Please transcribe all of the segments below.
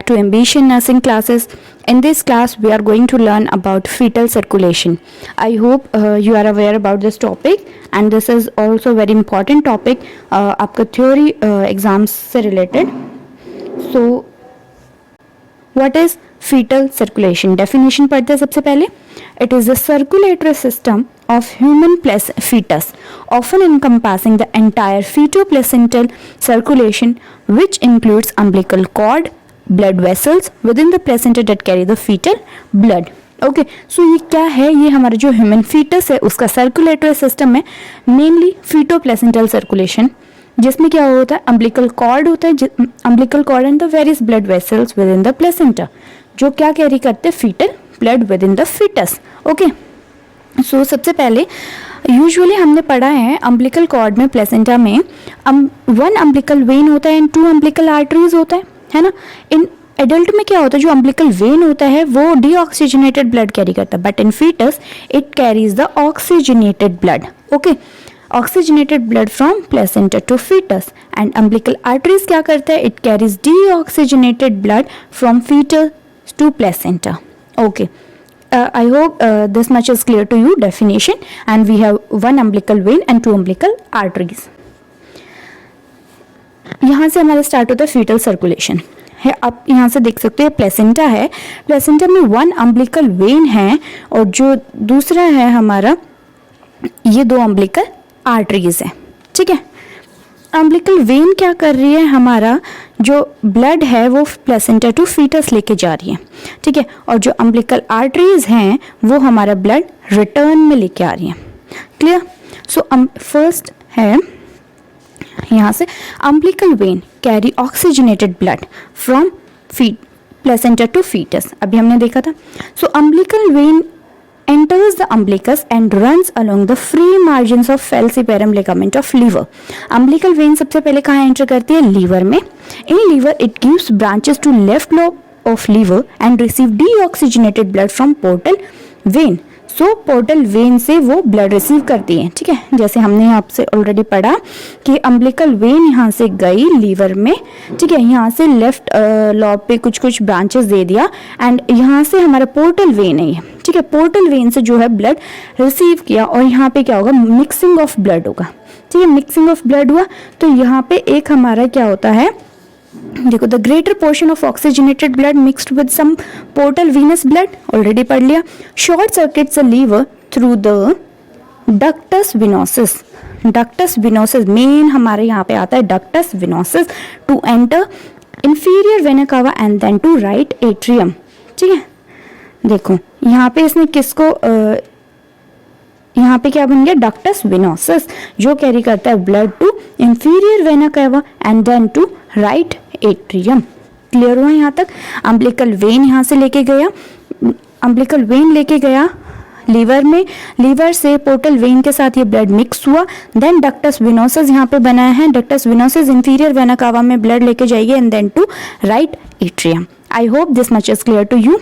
back to Ambition Nursing classes. In this class, we are going to learn about fetal circulation. I hope you are aware about this topic, and this is also very important topic आपका theory exams से related. So, what is fetal circulation? Definition पढ़ते हैं सबसे पहले. It is a circulatory system of human fetus, often encompassing the entire feto-placental circulation, which includes umbilical cord, blood vessels within the placenta that carry the fetal blood. Okay so ये क्या है, ये हमारा जो ह्यूमन फीटस है उसका circulatory system है, mainly feto placental circulation, जिसमें क्या होता है, अम्बिलिकल कॉर्ड होता है, umbilical cord and the various blood vessels within the placenta, जो क्या कैरी करते हैं, foetal blood within the foetus. Okay so सबसे पहले यूजुअली हमने पढ़ा है अम्बिलिकल कॉर्ड में, प्लेसेंटा में वन अम्बिलिकल वेन होता है एंड टू अम्बिलिकल आर्टरीज होता है ना. इन एडल्ट में क्या होता है, जो अम्बिलिकल वेन होता है वो डीऑक्सीजनेटेड ब्लड कैरी करता है, but in foetus it carries the oxygenated blood. Okay oxygenated blood from placenta to foetus, and umbilical arteries क्या करता है, it carries deoxygenated blood from foetus to placenta. Okay I hope this much is clear to you. Definition, and we have one umbilical vein and two umbilical arteries. यहाँ से हमारा start होता है fetal circulation है. आप यहाँ से देख सकते हैं प्लेसेंटा है, प्लेसेंटा में वन अम्बिलिकल वेन है और जो दूसरा है हमारा ये दो अम्बिलिकल आर्टरीज है. ठीक है, अम्बिलिकल वेन क्या कर रही है, हमारा जो ब्लड है वो प्लेसेंटा टू फीटस लेके जा रही है. ठीक है, और जो अम्बिलिकल आर्टरीज हैं वो हमारा ब्लड रिटर्न में लेके आ रही है. क्लियर. सो फर्स्ट है यहाँ से umbilical vein carry oxygenated blood from placenta to foetus, अभी हमने देखा था. So umbilical vein enters the umbilicus and runs along the free margins of falciparum ligament of liver. Umbilical vein सबसे पहले कहाँ enter करती है, लीवर में. In liver it gives branches to left lobe of liver and receive deoxygenated blood from portal vein. So portal vein से वो blood receive करती है. ठीक है, जैसे हमने आपसे ऑलरेडी पढ़ा कि अम्बिलिकल वेन यहाँ से गई लीवर में. ठीक है, यहाँ से लेफ्ट लॉब पे कुछ कुछ ब्रांचेस दे दिया एंड यहाँ से हमारा पोर्टल वेन है. ठीक है, पोर्टल वेन से जो है ब्लड रिसीव किया और यहाँ पे क्या होगा, मिक्सिंग ऑफ ब्लड होगा. ठीक है, मिक्सिंग ऑफ ब्लड हुआ तो यहाँ पे एक हमारा क्या होता है, देखो, the greater portion of oxygenated blood mixed with some portal venous blood, already पढ़ लिया. Short circuits the liver through the ductus venosus. Ductus venosus मेन हमारे यहाँ पे आता है, ductus venosus to enter inferior vena cava and then to right atrium. ठीक है, देखो यहाँ पे इसने किसको यहाँ पे क्या बन गया, डक्टस विनोसिस, जो कैरी करता है blood to inferior vena cava and then to right atrium. Clear हुआ यहाँ तक. अम्बिलिकल वेन यहाँ से लेके गया, अम्बिलिकल वेन लेके गया लीवर में, लीवर से पोर्टल वेन के साथ ये ब्लड मिक्स हुआ, देन डक्टस विनोसिस यहाँ पे बनाया है. डक्टस विनोसिस इंफीरियर वेना कावा में ब्लड लेके जाएगी and then to right atrium. I hope this much is clear to you.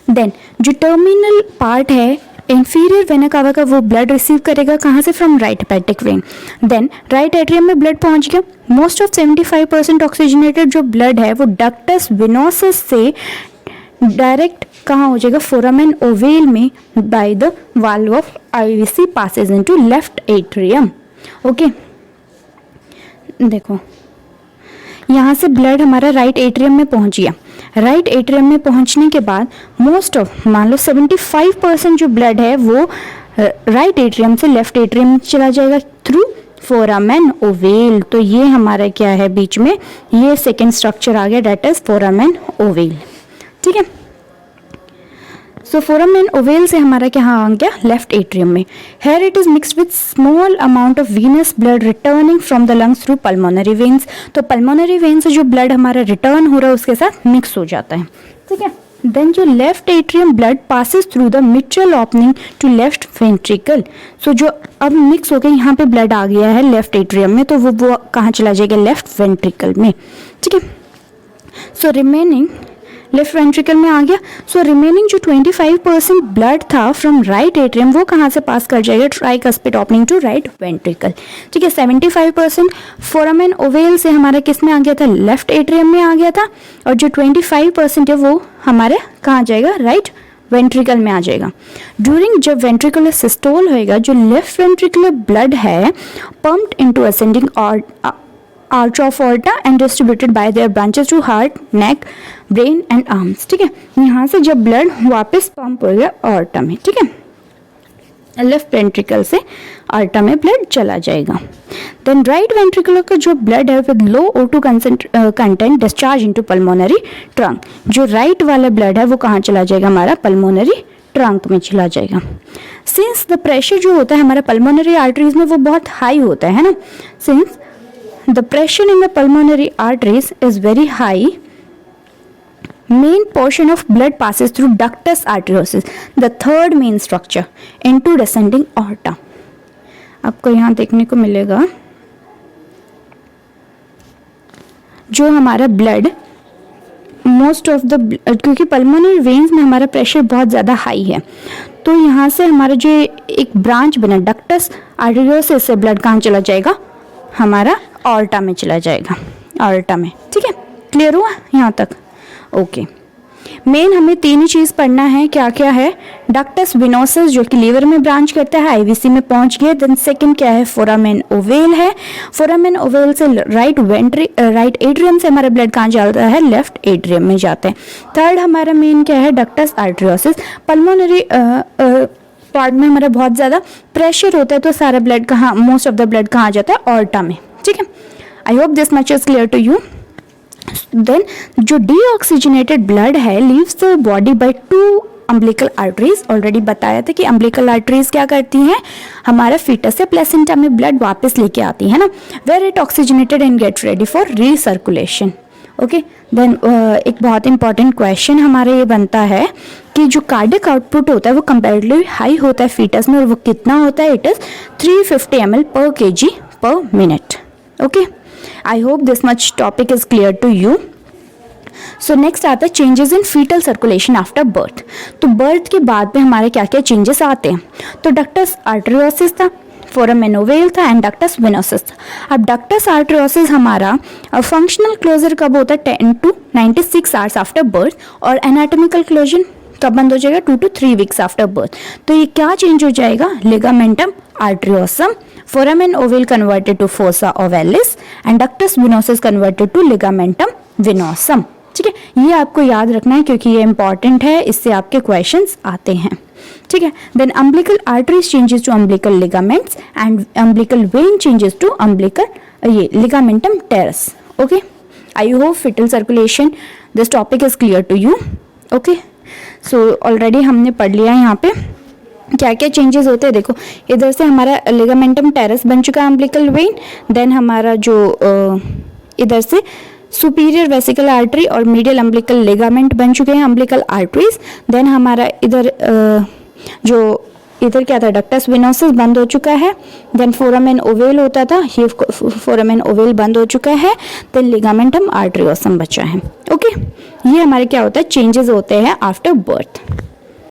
Then जो टर्मिनल पार्ट है इंफीरियर वेना कावा का, वो ब्लड रिसीव करेगा कहाँ से, from right hepatic vein. Then right atrium में ब्लड पहुँच गया. मोस्ट ऑफ 75% ऑक्सीजनेटेड जो ब्लड है वो डक्टस विनोसिस से डायरेक्ट कहाँ हो जाएगा, फोरामेन ओवेल में by the valve of IVC passes into left atrium. Okay, देखो यहाँ से ब्लड हमारा राइट एट्रियम में पहुँच गया. राइट एट्रियम में पहुंचने के बाद मोस्ट ऑफ, मान लो 75% जो ब्लड है वो राइट एट्रियम से लेफ्ट एट्रियम में चला जाएगा थ्रू फोरामेन ओवेल. तो ये हमारा क्या है, बीच में ये सेकेंड स्ट्रक्चर आ गया, डेट इज फोरामेन ओवेल. ठीक है, सो फोरामेन ओवेल से हमारा क्या आ गया, लेफ्ट एट्रियम में. Here it is mixed with small amount of venous blood returning from the lungs through pulmonary veins. तो पल्मोनरी वेन से जो ब्लड हमारा रिटर्न हो रहा है उसके साथ मिक्स हो जाता है. ठीक है, देन जो left atrium blood passes through the mitral opening to left ventricle. So जो अब मिक्स हो गया, यहाँ पे ब्लड आ गया है लेफ्ट एट्रियम में, तो वो कहाँ चला जाएगा, लेफ्ट वेंट्रिकल में. ठीक है, सो रिमेनिंग लेफ्ट वेंट्रिकल में आ गया। सो रिमेनिंग जो 25% ब्लड था फ्रॉम राइट एट्रियम वो कहाँ से पास कर जाएगा, tricuspid opening to right ventricle. ठीक है, 75% फोरामेन ओवेल से हमारा किस में आ गया था, लेफ्ट एट्रियम में आ गया था, और जो 25% है वो हमारे कहाँ जाएगा, राइट वेंट्रिकल में आ जाएगा। ड्यूरिंग जब वेंट्रिकुलर सिस्टोल होएगा, जो लेफ्ट वेंट्रिकुलर ब्लड है pumped into ascending arch of aorta and distributed by their branches to heart, neck, brain and arms. ठीक है, यहाँ से जब ब्लड वापस पंप होएगा ऑर्टा में, ठीक है, लेफ्ट वेंट्रिकल से आर्टा में ब्लड चला जाएगा। देन राइट वेंट्रिकुलर का जो ब्लड है with low O2 content discharge into pulmonary trunk. जो राइट वाला ब्लड है वो कहाँ चला जाएगा, हमारा पल्मोनरी ट्रंक में चला जाएगा। सिंस द प्रेशर जो होता है हमारा पल्मोनरी आर्टरीज में वो बहुत हाई होता है ना, since the pressure in the pulmonary arteries is very high, main portion of blood passes through ductus arteriosus, the third main structure, into descending aorta। आपको यहाँ देखने को मिलेगा जो हमारा ब्लड मोस्ट ऑफ द, क्योंकि पल्मोनरी वेन्स में हमारा प्रेशर बहुत ज़्यादा हाई है, तो यहाँ से हमारा जो एक ब्रांच बना डक्टस आर्टेरियोसिस से ब्लड कहाँ चला जाएगा, हमारा ऑर्टा में चला जाएगा, ऑर्टा में। ठीक है, क्लियर हुआ यहाँ तक? ओके, मेन हमें तीन ही चीज़ पढ़ना है, क्या क्या है, डक्टस विनोसस जो कि लीवर में ब्रांच करता है, आईवीसी में पहुंच गया। देन सेकंड क्या है, फोरामेन ओवेल है, फोरामेन ओवेल से राइट एट्रियम से हमारा ब्लड कहाँ जाता है, लेफ्ट एट्रियम में जाता है। थर्ड हमारा मेन क्या है, डक्टस आर्टेरियोसिस, पल्मोनरी पार्ट में हमारा बहुत ज़्यादा प्रेशर होता है तो सारा ब्लड कहाँ, मोस्ट ऑफ द ब्लड कहाँ जाता है, ऑर्टा में। ठीक है, I hope this much is clear to you. Then जो डीऑक्सीजनेटेड ब्लड है leaves the body by 2 umbilical arteries. Already बताया था कि अम्बिलिकल आर्टरीज क्या करती हैं, हमारा फीटस से प्लेसेंटा में ब्लड वापस लेके आती है ना, where it oxygenated and get ready for recirculation. Okay, then एक बहुत इंपॉर्टेंट क्वेश्चन हमारा ये बनता है कि जो कार्डिक आउटपुट होता है वो कंपैरेटिवली हाई होता है फीटस में, और वो कितना होता है, it is 350 ml per kg per minute। Okay, I hope this much topic is clear to you. So next आता है changes in foetal circulation after birth. तो बर्थ के बाद में हमारे क्या क्या चेंजेस आते हैं, तो डक्टस आर्टेरियोसिस था, फोरामेन ओवेल था एंड डक्टस विनोसस था। अब डक्टस आर्टेरियोसिस हमारा फंक्शनल क्लोजर कब होता है, 10 to 96 आवर्स आफ्टर बर्थ, और एनाटॉमिकल क्लोजन कब बंद हो जाएगा, 2 to 3 वीक्स आफ्टर बर्थ। तो ये क्या चेंज हो जाएगा, ligamentum arteriosum, foramen ovale converted to fossa ovalis and ductus venosus converted to ligamentum venosum. ठीक है, ये आपको याद रखना है क्योंकि ये इंपॉर्टेंट है, इससे आपके क्वेश्चंस आते हैं। ठीक है, then umbilical arteries changes to umbilical ligaments and umbilical vein changes to umbilical ये ligamentum teres. Okay, I hope foetal circulation this topic is clear to you. Okay, so already हमने पढ़ लिया यहाँ पे क्या क्या चेंजेस होते हैं। देखो इधर से हमारा लिगामेंटम टेरस बन चुका है अम्बिलिकल वेन, देन हमारा जो इधर से सुपीरियर वेसिकल आर्टरी और मीडियल अम्बिलिकल लिगामेंट बन चुके हैं अम्बिलिकल आर्टरीज। देन हमारा इधर जो इधर क्या था, डक्टस विनोसस बंद हो चुका है, देन फोरामेन ओवेल होता था, ये फोरामेन ओवेल बंद हो चुका है, देन लिगामेंटम आर्टेरियोसम बचा है। ओके, ये हमारे क्या होता है, चेंजेस होते हैं आफ्टर बर्थ।